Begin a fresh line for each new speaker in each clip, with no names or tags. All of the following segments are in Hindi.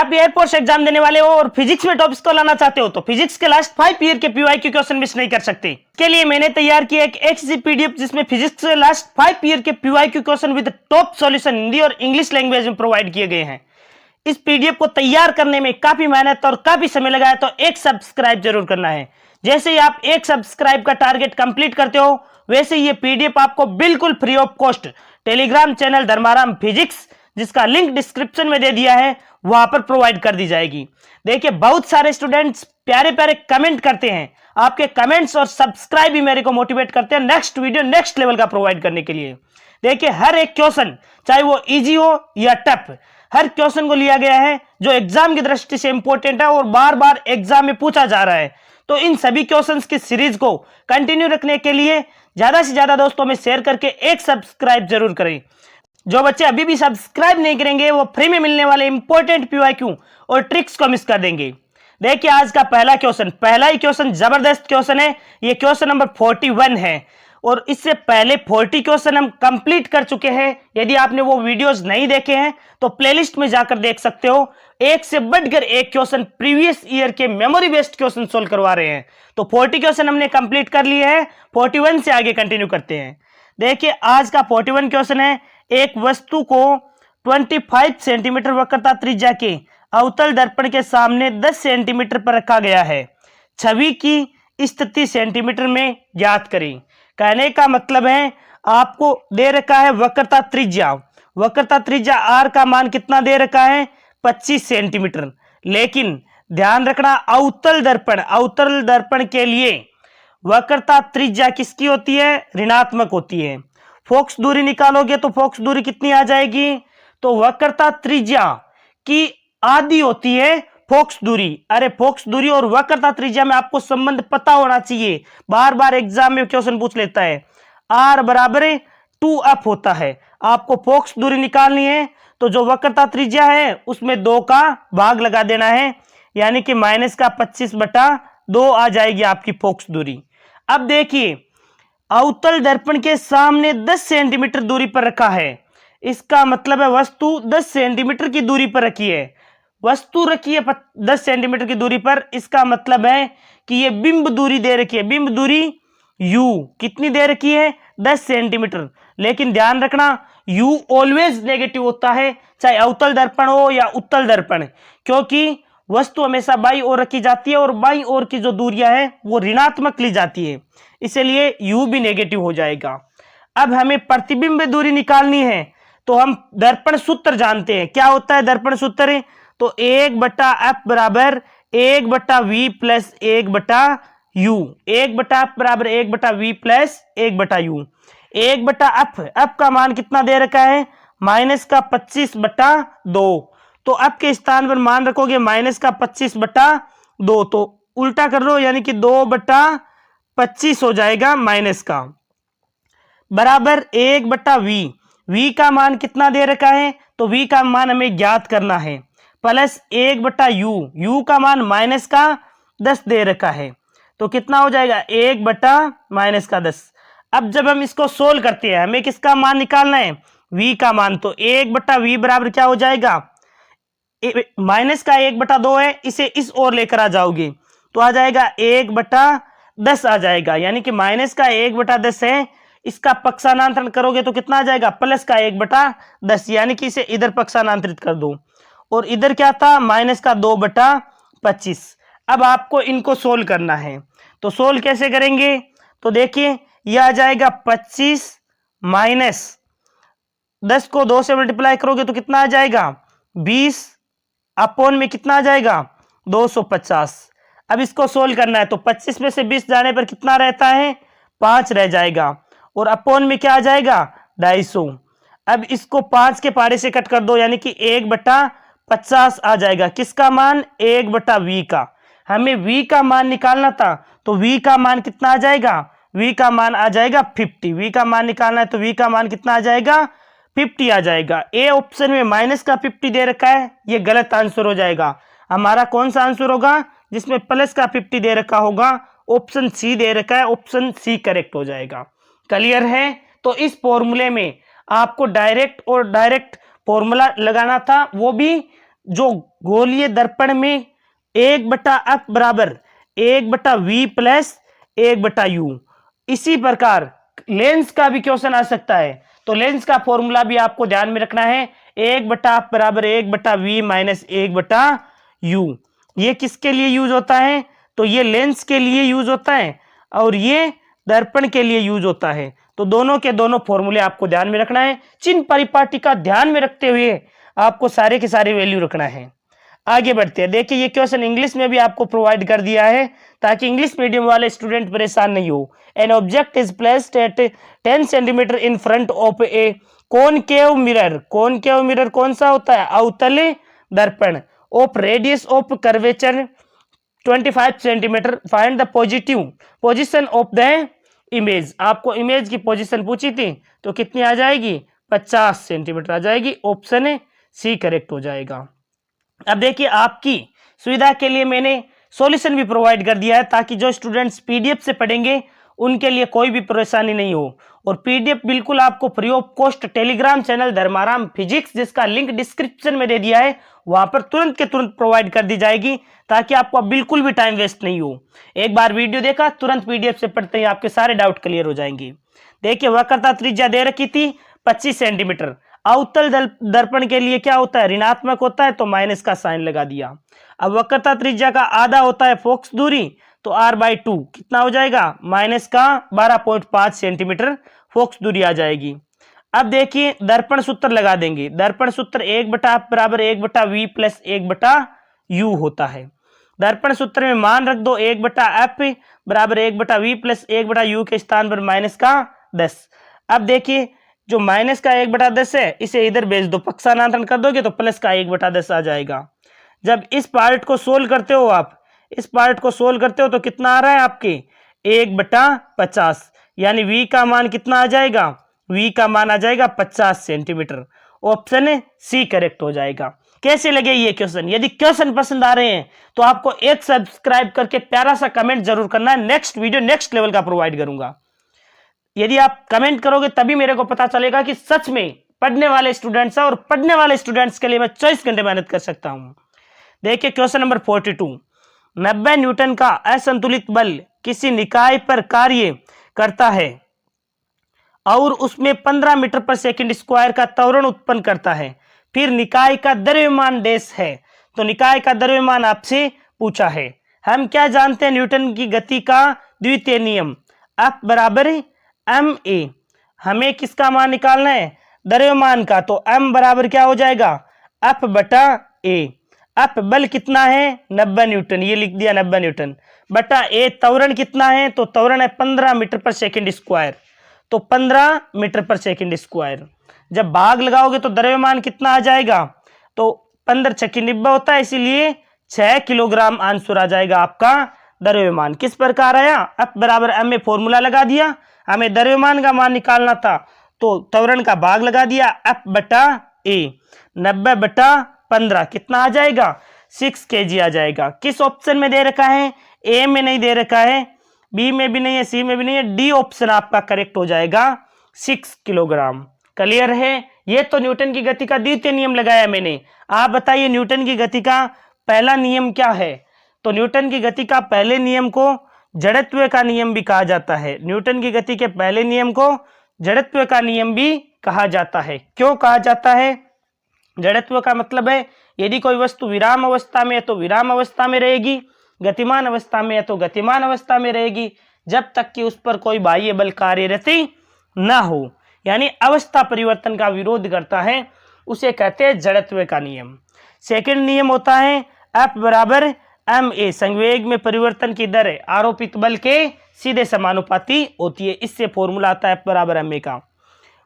आप एयरफोर्स एग्जाम देने वाले हो और फिजिक्स में टॉप स्कोर लाना चाहते हो तो फिजिक्स के लास्ट 5 ईयर के पीवाईक्यू क्वेश्चन मिस नहीं कर सकते। इसके लिए मैंने तैयार किया एक एक्सजी पीडीएफ जिसमें फिजिक्स के लास्ट 5 ईयर के PYQ question with top solution Hindi और इंग्लिश लैंग्वेज में प्रोवाइड किए गए हैं। इस पीडीएफ को तैयार करने में काफी मेहनत और काफी समय लगा है, तो एक सब्सक्राइब जरूर करना है। जैसे ही आप एक सब्सक्राइब का टारगेट कंप्लीट करते हो वैसे ये पीडीएफ आपको बिल्कुल free of cost Telegram channel Dharmaram physics, जिसका लिंक डिस्क्रिप्शन में दे दिया है, वहां पर प्रोवाइड कर दी जाएगी। देखिए बहुत सारे स्टूडेंट्स प्यारे प्यारे कमेंट करते हैं, आपके कमेंट्स और सब्सक्राइब भी मेरे को मोटिवेट करते हैं नेक्स्ट वीडियो नेक्स्ट लेवल का प्रोवाइड करने के लिए। देखिए हर एक क्वेश्चन चाहे वो इजी हो या टफ, हर क्वेश्चन को लिया गया है जो एग्जाम की दृष्टि से इंपॉर्टेंट है और बार बार एग्जाम में पूछा जा रहा है। तो इन सभी क्वेश्चंस की सीरीज को कंटिन्यू रखने के लिए ज्यादा से ज्यादा दोस्तों में शेयर करके एक सब्सक्राइब जरूर करें। जो बच्चे अभी भी सब्सक्राइब नहीं करेंगे वो फ्री में मिलने वाले इंपॉर्टेंट पीवाईक्यू और ट्रिक्स को मिस कर देंगे। देखिए आज का पहला ही क्वेश्चन जबरदस्त क्वेश्चन है। ये क्वेश्चन नंबर 41 है और इससे पहले 40 क्वेश्चन हम कंप्लीट कर चुके हैं। यदि आपने वो वीडियोस नहीं देखे हैं तो प्लेलिस्ट में जाकर देख सकते हो। एक से बढ़कर एक क्वेश्चन प्रीवियस ईयर के मेमोरी बेस्ड क्वेश्चन सोल्व करवा रहे हैं। तो 40 क्वेश्चन हमने कंप्लीट कर लिए हैं, 41 से आगे कंटिन्यू करते हैं। देखिए आज का 41 क्वेश्चन है, एक वस्तु को 25 सेंटीमीटर वक्रता त्रिज्या के अवतल दर्पण के सामने 10 सेंटीमीटर पर रखा गया है। छवि की स्थिति सेंटीमीटर में ज्ञात करें। कहने का मतलब है आपको दे रखा है वक्रता त्रिज्या आर का मान कितना दे रखा है 25 सेंटीमीटर। लेकिन ध्यान रखना अवतल दर्पण के लिए वक्रता त्रिज्या किसकी होती है, ऋणात्मक होती है। फोकस दूरी निकालोगे तो फोकस दूरी कितनी आ जाएगी, तो वक्रता त्रिज्या की आधी होती है फोकस दूरी। अरे फोकस दूरी और वक्रता त्रिज्या में आपको संबंध पता होना चाहिए, बार बार एग्जाम में क्वेश्चन पूछ लेता है। आर बराबर 2f होता है। आपको फोकस दूरी निकालनी है तो जो वक्रता त्रिज्या है उसमें 2 का भाग लगा देना है, यानी कि माइनस का 25/2 आ जाएगी आपकी फोकस दूरी। अब देखिए अवतल दर्पण के सामने 10 सेंटीमीटर दूरी पर रखा है, इसका मतलब है वस्तु 10 सेंटीमीटर की दूरी पर रखी है। वस्तु रखी है 10 सेंटीमीटर की दूरी पर, इसका मतलब है कि ये बिंब दूरी दे रखी है। बिंब दूरी u कितनी दे रखी है 10 सेंटीमीटर। लेकिन ध्यान रखना u ऑलवेज नेगेटिव होता है, चाहे अवतल दर्पण हो या उत्तल दर्पण, क्योंकि वस्तु हमेशा बाईं ओर रखी जाती है और बाईं ओर की जो दूरियां है वो ऋणात्मक ली जाती है, इसलिए u भी नेगेटिव हो जाएगा। अब हमें प्रतिबिंब दूरी निकालनी है तो हम दर्पण सूत्र जानते हैं। क्या होता है दर्पण सूत्र, तो 1/f बराबर 1/v प्लस 1/u। 1/f बराबर 1/v plus 1/u। 1/f, f का मान कितना दे रखा है माइनस का 25/2। तो f के स्थान पर मान रखोगे माइनस का 25/2, तो उल्टा कर लो यानी कि 2/25 हो जाएगा माइनस का, बराबर 1/v। v का मान कितना दे रखा है, तो v का मान हमें ज्ञात करना है, प्लस 1/u। u का मान माइनस का 10 दे रखा है, तो कितना हो जाएगा 1/-10। अब जब हम इसको सोल्व करते हैं हमें किसका मान निकालना है, v का मान। तो 1/v बराबर क्या हो जाएगा, माइनस का 1/2 है, इसे इस ओर लेकर आ जाओगे तो आ जाएगा 1/10 आ जाएगा, यानी कि माइनस का 1/10 है। इसका पक्षांतरण करोगे तो कितना आ जाएगा प्लस का 1/10, यानी कि इसे इधर पक्षांतरित कर दो और इधर क्या था माइनस का 2/25। अब आपको इनको सोल्व करना है, तो सोल्व कैसे करेंगे, तो देखिए यह आ जाएगा 25 माइनस 10 को 2 से मल्टीप्लाई करोगे तो कितना आ जाएगा 20 अपोन में कितना आ जाएगा 250। अब इसको सोल्व करना है तो 25 में से 20 जाने पर कितना रहता है 5 रह जाएगा और अपोन में क्या आ जाएगा 250। अब इसको 5 के पारे से कट कर दो यानी कि 1/50 आ जाएगा। किसका मान 1/v का। हमें v का मान निकालना था तो v का मान कितना आ जाएगा, v का मान आ जाएगा 50। v का मान निकालना है तो v का मान कितना आ जाएगा 50 आ जाएगा। ए ऑप्शन में माइनस का 50 दे रखा है, ये गलत आंसर हो जाएगा। हमारा कौन सा आंसर होगा जिसमें प्लस का 50 दे रखा होगा, ऑप्शन सी दे रखा है, ऑप्शन सी करेक्ट हो जाएगा। क्लियर है। तो इस फॉर्मूले में आपको डायरेक्ट फॉर्मूला लगाना था, वो भी जो गोलीय दर्पण में 1/f बराबर 1/v प्लस 1/u, इसी प्रकार लेंस का भी क्वेश्चन आ सकता है। तो लेंस का फॉर्मूला भी आपको ध्यान में रखना है, 1/f बराबर 1/v माइनस 1/u। ये किसके लिए यूज होता है? तो ये लेंस के लिए यूज होता है और ये दर्पण के लिए यूज होता है। तो दोनों के दोनों फॉर्मूले आपको ध्यान में रखना है। चिन्ह परिपाटी का ध्यान में रखते हुए आपको सारे के सारे वैल्यू रखना है। आगे बढ़ते हैं। देखिए ये क्वेश्चन इंग्लिश में भी आपको प्रोवाइड कर दिया है ताकि इंग्लिश मीडियम वाले स्टूडेंट परेशान नहीं हो। An object is placed at 10 centimetre in front of A concave mirror. Concave mirror कौन सा होता है? अवतल दर्पण। Of radius of curvature 25 centimetre. Find the positive position of the image. आपको इमेज की पोजीशन पूछी थी तो कितनी आ जाएगी? 50 सेंटीमीटर आ जाएगी। ऑप्शन सी करेक्ट हो जाएगा। अब देखिए आपकी सुविधा के लिए मैंने सॉल्यूशन भी प्रोवाइड कर दिया है ताकि जो स्टूडेंट्स पीडीएफ से पढ़ेंगे उनके लिए कोई भी परेशानी नहीं हो। और पीडीएफ बिल्कुल आपको free of cost Telegram channel Dharmaram physics, जिसका लिंक डिस्क्रिप्शन में दे दिया है, वहां पर तुरंत के तुरंत प्रोवाइड कर दी जाएगी ताकि आपको बिल्कुल भी टाइम वेस्ट नहीं हो। एक बार वीडियो देखा, तुरंत पीडीएफ से पढ़ते ही आपके सारे डाउट क्लियर हो जाएंगे। देखिए वक्रता त्रिज्या दे रखी थी 25 सेंटीमीटर। अवतल दर्पण के लिए क्या होता है? ऋणात्मक होता है, तो माइनस का साइन लगा दिया। अब वक्रता त्रिज्या का आधा होता है फोकस दूरी, तो r/2 कितना हो जाएगा? माइनस का 12.5 सेंटीमीटर फोकस दूरी आ जाएगी। अब देखिए दर्पण सूत्र लगा देंगे। दर्पण सूत्र 1/f बराबर 1/v प्लस 1/u होता है। दर्पण सूत्र में मान रख दो 1/f बराबर 1/v प्लस 1/u के स्थान पर माइनस का 10। अब देखिए जो माइनस का 1/10 है इसे इधर भेज दो, पक्षांतरण कर दोगे तो प्लस का 1/10 आ जाएगा। जब इस पार्ट को सोल्व करते हो आप, इस पार्ट को सोल्व करते हो तो कितना आ रहा है आपके? 1/50, यानी v का मान कितना आ जाएगा? v का मान आ जाएगा 50 सेंटीमीटर। ऑप्शन सी करेक्ट हो जाएगा। कैसे लगे ये क्वेश्चन? यदि क्वेश्चन पसंद आ रहे हैं तो आपको एक सब्सक्राइब करके प्यारा सा कमेंट जरूर करना है। नेक्स्ट वीडियो नेक्स्ट लेवल का प्रोवाइड करूंगा। यदि आप कमेंट करोगे तभी मेरे को पता चलेगा कि सच में पढ़ने वाले स्टूडेंट्स हैं और पढ़ने वाले स्टूडेंट्स के लिए मैं 24 घंटे मेहनत कर सकता हूं। देखिए क्वेश्चन नंबर 42। 90 न्यूटन का असंतुलित बल किसी निकाय पर कार्य करता है और उसमें 15 मीटर पर सेकंड स्क्वायर का त्वरण उत्पन्न करता है, फिर निकाय का द्रव्यमान डैश है। तो निकाय का द्रव्यमान आपसे पूछा है। हम क्या जानते हैं न्यूटन की गति का द्वितीय नियम? F बराबर ma। हमें किसका मान निकालना है? द्रव्यमान का। तो m बराबर क्या हो जाएगा? F/a। F बल कितना है? 90 न्यूटन, ये लिख दिया 90 न्यूटन बटा a। त्वरण कितना है? तो त्वरण है 15 मीटर पर सेकंड स्क्वायर, तो 15 मीटर पर सेकंड स्क्वायर। जब भाग लगाओगे तो द्रव्यमान कितना आ जाएगा? तो 15 छक्की 90 होता है, इसीलिए 6 किलोग्राम आंसर आ जाएगा आपका द्रव्यमान। किस प्रकार आया? F बराबर m में फॉर्मूला लगा दिया, हमें द्रव्यमान का मान निकालना था तो त्वरण का भाग लगा दिया F/a। 90/15 कितना आ जाएगा? 6 kg आ जाएगा। किस ऑप्शन में दे रखा है? ए में नहीं दे रखा है, बी में भी नहीं है, सी में भी नहीं है, डी ऑप्शन आपका करेक्ट हो जाएगा 6 किलोग्राम। क्लियर है? ये तो न्यूटन की गति का द्वितीय नियम लगाया मैंने। आप बताइए न्यूटन की गति का पहला नियम क्या है? तो न्यूटन की गति का पहले नियम को जड़त्व का नियम भी कहा जाता है। न्यूटन की गति के पहले नियम को जड़त्व का नियम भी कहा जाता है। क्यों कहा जाता है? जड़त्व का मतलब है यदि कोई वस्तु विराम अवस्था में है तो विराम अवस्था में रहेगी, गतिमान अवस्था में है तो गतिमान अवस्था में रहेगी, जब तक कि उस पर कोई बाह्य बल कार्यरत ना हो, यानी अवस्था परिवर्तन का विरोध करता है, उसे कहते हैं जड़त्व का नियम। सेकंड नियम होता है F बराबर ma। संवेग में परिवर्तन की दर आरोपित बल के सीधे समानुपाती होती है। इससे फॉर्मूला आता है F बराबर ma का।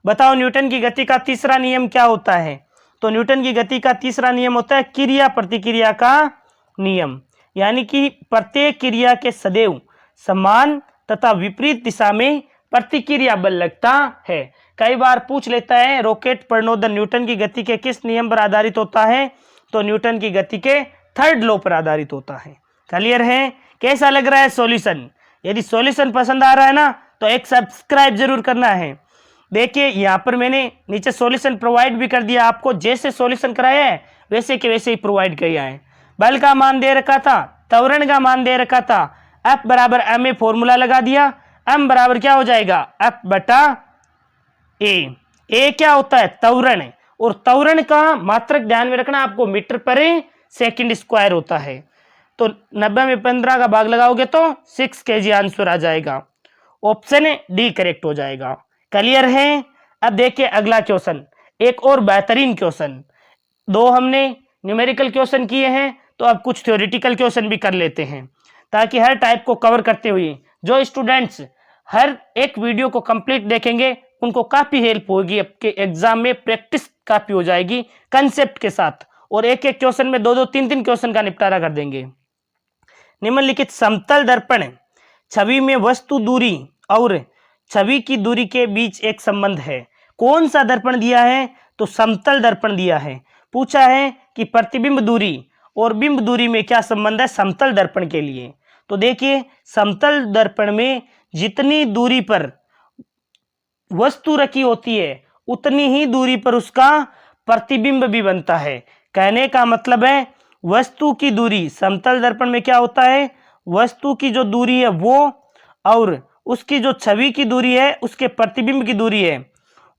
बताओ न्यूटन की गति का तीसरा नियम क्या होता है? तो न्यूटन की गति का तीसरा नियम होता है क्रिया प्रतिक्रिया का नियम, यानी कि प्रत्येक क्रिया के सदैव समान तथा विपरीत दिशा में प्रतिक्रिया बल लगता है। कई बार पूछ लेता है रॉकेट प्रणोदन न्यूटन की गति के किस नियम पर आधारित होता है? तो न्यूटन की गति के थर्ड लॉ पर आधारित होता है। क्लियर है? कैसा लग रहा है सॉल्यूशन? यदि सॉल्यूशन पसंद आ रहा है ना तो एक सब्सक्राइब जरूर करना है। देखिए यहाँ पर मैंने नीचे सॉल्यूशन प्रोवाइड भी कर दिया आपको। जैसे सॉल्यूशन कराया है वैसे के वैसे ही प्रोवाइड किया है। बल का मान दे रखा था, त्वरण का मान दे रखा था, F बराबर m ए फॉर्मूला लगा दिया, m बराबर क्या हो जाएगा F बटा ए क्या होता है त्वरण, और त्वरण का मात्रक ध्यान में रखना आपको मीटर पर सेकंड स्क्वायर होता है। तो 90 में 15 का भाग लगाओगे तो 6 kg आंसर आ जाएगा। ऑप्शन डी करेक्ट हो जाएगा। क्लियर है। अब देखिए अगला क्वेश्चन, एक और बेहतरीन क्वेश्चन। दो हमने न्यूमेरिकल क्वेश्चन किए हैं, तो अब कुछ थ्योरेटिकल क्वेश्चन भी कर लेते हैं, ताकि हर टाइप को कवर करते हुए जो स्टूडेंट्स हर एक वीडियो को कंप्लीट देखेंगे उनको काफी हेल्प होगी, आपके एग्जाम में प्रैक्टिस काफी हो जाएगी कंसेप्ट के साथ, और एक एक क्वेश्चन में दो दो तीन तीन क्वेश्चन का निपटारा कर देंगे। निम्नलिखित समतल दर्पण छवि में वस्तु दूरी और छवि की दूरी के बीच एक संबंध है। कौन सा दर्पण दिया है, तो समतल दर्पण दिया है। पूछा है कि प्रतिबिंब दूरी और बिंब दूरी में क्या संबंध है समतल दर्पण के लिए। तो देखिए समतल दर्पण में जितनी दूरी पर वस्तु रखी होती है उतनी ही दूरी पर उसका प्रतिबिंब भी बनता है। कहने का मतलब है वस्तु की दूरी समतल दर्पण में क्या होता है, वस्तु की जो दूरी है वो और उसकी जो छवि की दूरी है उसके प्रतिबिंब की दूरी है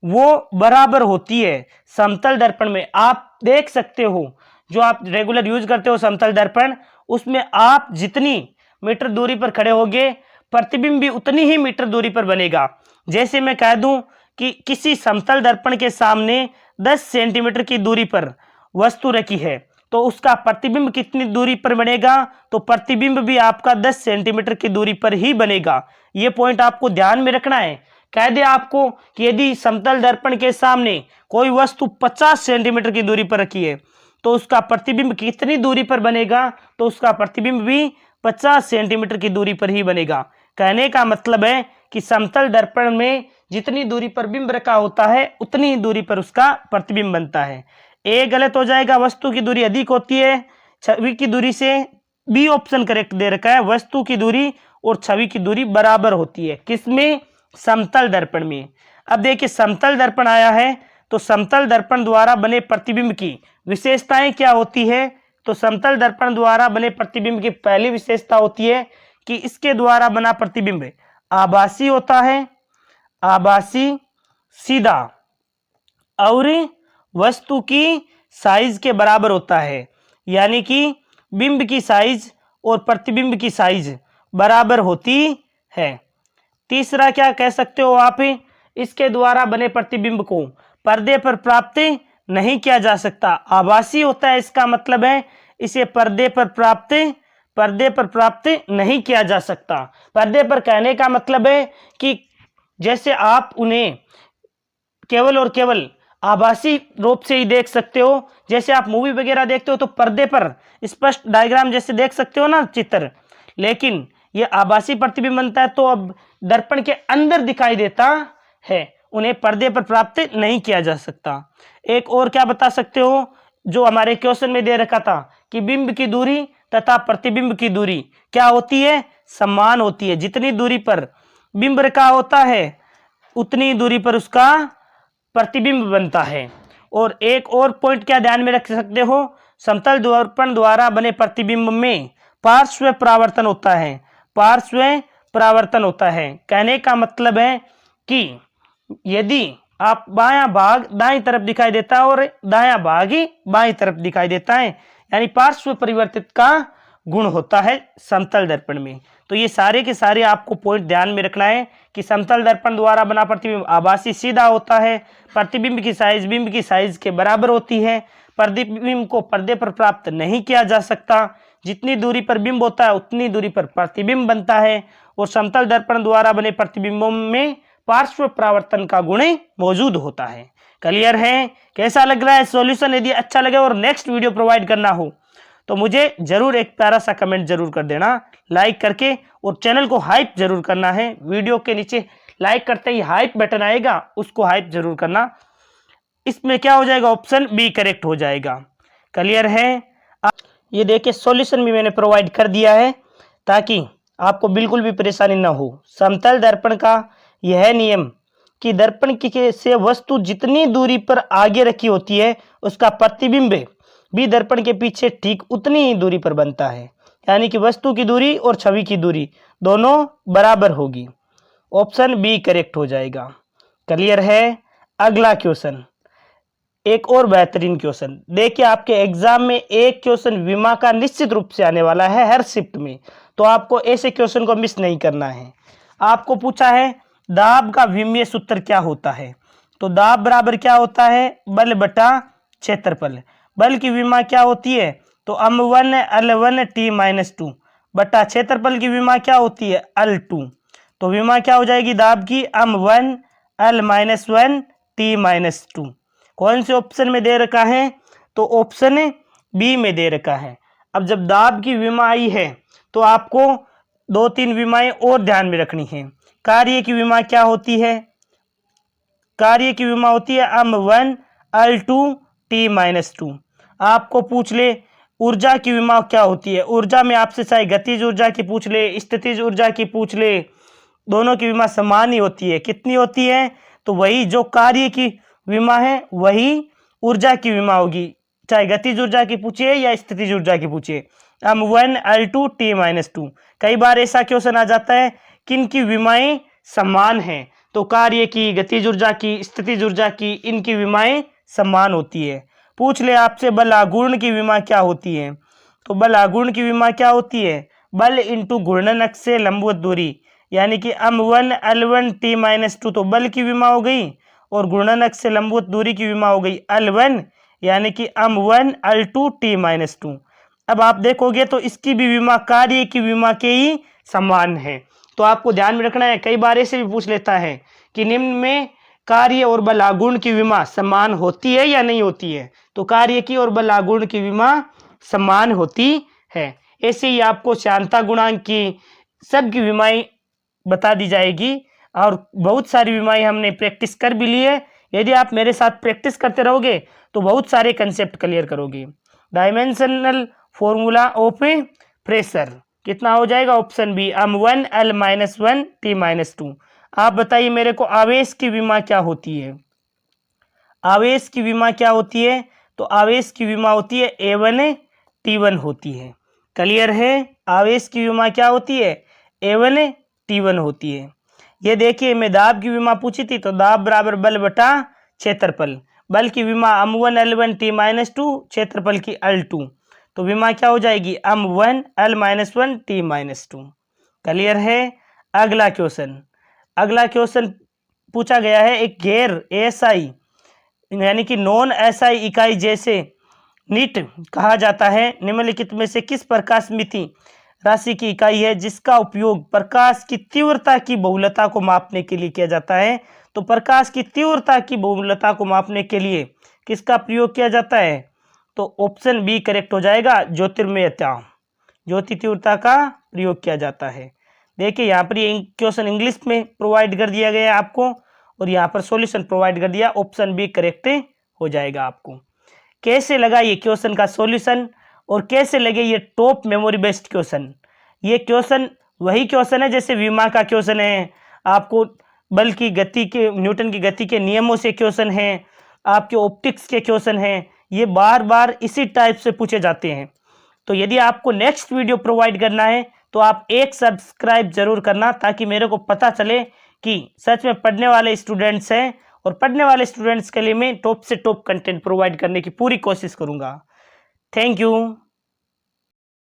वो बराबर होती है। समतल दर्पण में आप देख सकते हो, जो आप रेगुलर यूज करते हो समतल दर्पण, उसमें आप जितनी मीटर दूरी पर खड़े होगे प्रतिबिंब भी उतनी ही मीटर दूरी पर बनेगा। जैसे मैं कह दूं कि किसी समतल दर्पण के सामने 10 सेंटीमीटर की दूरी पर वस्तु रखी है, तो उसका प्रतिबिंब कितनी दूरी पर बनेगा, तो प्रतिबिंब भी आपका 10 सेंटीमीटर की दूरी पर ही बनेगा। ये पॉइंट आपको ध्यान में रखना है। कह दे आपको कि यदि समतल दर्पण के सामने कोई वस्तु 50 सेंटीमीटर की दूरी पर रखी है तो उसका प्रतिबिंब कितनी दूरी पर बनेगा, तो उसका प्रतिबिंब भी 50 सेंटीमीटर की दूरी पर ही बनेगा। कहने का मतलब है कि समतल दर्पण में जितनी दूरी पर बिंब रखा होता है उतनी ही दूरी पर उसका प्रतिबिंब बनता है। ए गलत हो जाएगा, वस्तु की दूरी अधिक होती है छवि की दूरी से। बी ऑप्शन करेक्ट दे रखा है, वस्तु की दूरी और छवि की दूरी बराबर होती है। किसमें, समतल दर्पण में। अब देखिए समतल दर्पण आया है, तो समतल दर्पण द्वारा बने प्रतिबिंब की विशेषताएं क्या होती है, तो समतल दर्पण द्वारा बने प्रतिबिंब की पहली विशेषता होती है कि इसके द्वारा बना प्रतिबिंब आभासी होता है, आभासी, सीधा और वस्तु की साइज के बराबर होता है। यानी कि बिंब की साइज और प्रतिबिंब की साइज बराबर होती है। तीसरा क्या कह सकते हो आप, इसके द्वारा बने प्रतिबिंब को पर्दे पर प्राप्त नहीं किया जा सकता। आभासी होता है, इसका मतलब है इसे पर्दे पर प्राप्त नहीं किया जा सकता। पर्दे पर कहने का मतलब है कि जैसे आप उन्हें केवल और केवल आभासी रूप से ही देख सकते हो। जैसे आप मूवी वगैरह देखते हो तो पर्दे पर स्पष्ट डायग्राम जैसे देख सकते हो ना चित्र, लेकिन ये आभासी प्रतिबिंब बनता है तो अब दर्पण के अंदर दिखाई देता है, उन्हें पर्दे पर प्राप्त नहीं किया जा सकता। एक और क्या बता सकते हो, जो हमारे क्वेश्चन में दे रखा था कि बिंब की दूरी तथा प्रतिबिंब की दूरी क्या होती है, समान होती है। जितनी दूरी पर बिंब रखा होता है उतनी दूरी पर उसका प्रतिबिंब बनता है। और एक और पॉइंट क्या ध्यान में रख सकते हो, समतल दर्पण द्वारा बने प्रतिबिंब में पार्श्व परावर्तन होता है, पार्श्व परावर्तन होता है। कहने का मतलब है कि यदि आप बायां भाग दाईं तरफ दिखाई देता है और दायां भाग ही बाईं तरफ दिखाई देता है, यानी पार्श्व परिवर्तित का गुण होता है समतल दर्पण में। तो ये सारे के सारे आपको पॉइंट ध्यान में रखना है कि समतल दर्पण द्वारा बना प्रतिबिंब आभासी सीधा होता है, प्रतिबिंब की साइज बिंब की साइज के बराबर होती है, प्रतिबिंब को पर्दे पर प्राप्त नहीं किया जा सकता, जितनी दूरी पर बिंब होता है उतनी दूरी पर प्रतिबिंब बनता है, और समतल दर्पण द्वारा बने प्रतिबिंबों में पार्श्व परावर्तन का गुण मौजूद होता है। क्लियर है। कैसा लग रहा है सॉल्यूशन? यदि अच्छा लगे और नेक्स्ट वीडियो प्रोवाइड करना हो तो मुझे जरूर एक प्यारा सा कमेंट जरूर कर देना लाइक करके, और चैनल को हाइप जरूर करना है। वीडियो के नीचे लाइक करते ही हाइप बटन आएगा, उसको हाइप जरूर करना। इसमें क्या हो जाएगा, ऑप्शन बी करेक्ट हो जाएगा। क्लियर है। ये देखिए सॉल्यूशन भी मैंने प्रोवाइड कर दिया है ताकि आपको बिल्कुल भी परेशानी ना हो। समतल दर्पण का यह नियम कि दर्पण की से वस्तु जितनी दूरी पर आगे रखी होती है उसका प्रतिबिंब बी दर्पण के पीछे ठीक उतनी ही दूरी पर बनता है, यानी कि वस्तु की दूरी और छवि की दूरी दोनों बराबर होगी। ऑप्शन बी करेक्ट हो जाएगा। क्लियर है। अगला क्वेश्चन, एक और बेहतरीन क्वेश्चन। देखिए आपके एग्जाम में एक क्वेश्चन विमा का निश्चित रूप से आने वाला है हर शिफ्ट में, तो आपको ऐसे क्वेश्चन को मिस नहीं करना है। आपको पूछा है दाब का विमीय सूत्र क्या होता है, तो दाब बराबर क्या होता है, बल बटा क्षेत्रफल। बल की विमा क्या होती है, तो m1 l1 t-2 बटा क्षेत्रफल की विमा क्या होती है, l2। तो विमा क्या हो जाएगी दाब की, m1 l-1 t-2। कौन से ऑप्शन में दे रखा है, तो ऑप्शन बी में दे रखा है। अब जब दाब की विमा आई है तो आपको 2-3 विमाएं और ध्यान में रखनी है। कार्य की विमा क्या होती है, कार्य की विमा होती है m1 l2 t-2। आपको पूछ ले ऊर्जा की विमा क्या होती है, ऊर्जा में आपसे चाहे गतिज ऊर्जा की पूछ ले, स्थितिज ऊर्जा की पूछ ले, दोनों की विमा समान ही होती है। कितनी होती है, तो वही जो कार्य की विमा है वही ऊर्जा की विमा होगी, चाहे गतिज ऊर्जा की पूछिए या स्थितिज ऊर्जा की पूछिए। m1 l2 t-2। कई बार ऐसा क्वेश्चन आ जाता है किनकी विमाएं समान हैं, तो कार्य की, गतिज ऊर्जा की, स्थितिज ऊर्जा की, इनकी विमाएं समान होती है। पूछ ले आपसे बल आघूर्ण की विमा क्या होती है, तो बल आघूर्ण की विमा क्या होती है, बल इंटू घूर्णन अक्ष से लंबवत दूरी, यानी कि m1 l1 t-2 तो बल की विमा हो गई, और घूर्णन अक्ष से लंबवत दूरी की विमा हो गई l1, यानी कि m1 l2 t-2। अब आप देखोगे तो इसकी भी विमा कार्य की विमा के ही समान है। तो आपको ध्यान में रखना है, कई बार ऐसे भी पूछ लेता है कि निम्न में कार्य और बल आघूर्ण की विमा समान होती है या नहीं होती है, तो कार्य की और बल आघूर्ण की विमा समान होती है। ऐसे ही आपको श्यानता गुणांक की सबकी विमाएं बता दी जाएगी, और बहुत सारी विमाएं हमने प्रैक्टिस कर भी ली है। यदि आप मेरे साथ प्रैक्टिस करते रहोगे तो बहुत सारे कंसेप्ट क्लियर करोगे। डायमेंशनल फॉर्मूला ऑफ प्रेशर कितना हो जाएगा, option B m1 l-1 t-2। आप बताइए मेरे को आवेश की विमा क्या होती है, आवेश की विमा क्या होती है, तो आवेश की विमा होती है a1 t1 होती है। क्लियर है। आवेश की विमा क्या होती है, a1 t1 होती है। ये देखिए मैं दाब की विमा पूछी थी, तो दाब बराबर बल बटा क्षेत्रफल। बल की विमा m1 l1 t-2, क्षेत्रफल की l2, तो विमा क्या हो जाएगी m1 l-1 t-2। क्लियर है। अगला क्वेश्चन, अगला क्वेश्चन पूछा गया है एक गैर एसआई यानी कि नॉन एसआई इकाई जैसे नीट कहा जाता है, निम्नलिखित में से किस प्रकाश मिति राशि की इकाई है जिसका उपयोग प्रकाश की तीव्रता की बहुलता को मापने के लिए किया जाता है। तो प्रकाश की तीव्रता की बहुलता को मापने के लिए किसका प्रयोग किया जाता है, तो ऑप्शन बी करेक्ट हो जाएगा, ज्योतिर्मयता, ज्योति तीव्रता का प्रयोग किया जाता है। देखिए यहाँ पर ये क्वेश्चन इंग्लिश में प्रोवाइड कर दिया गया है आपको, और यहाँ पर सॉल्यूशन प्रोवाइड कर दिया, ऑप्शन बी करेक्ट हो जाएगा आपको। कैसे लगा ये क्वेश्चन का सॉल्यूशन, और कैसे लगे ये टॉप मेमोरी बेस्ड क्वेश्चन। ये क्वेश्चन वही क्वेश्चन है जैसे विमा का क्वेश्चन है, आपको बल की गति के, न्यूटन की गति के नियमों से क्वेश्चन है, आपके ऑप्टिक्स के क्वेश्चन हैं, ये बार बार इसी टाइप से पूछे जाते हैं। तो यदि आपको नेक्स्ट वीडियो प्रोवाइड करना है तो आप एक सब्सक्राइब जरूर करना, ताकि मेरे को पता चले कि सच में पढ़ने वाले स्टूडेंट्स हैं, और पढ़ने वाले स्टूडेंट्स के लिए मैं टॉप से टॉप कंटेंट प्रोवाइड करने की पूरी कोशिश करूंगा। Thank you.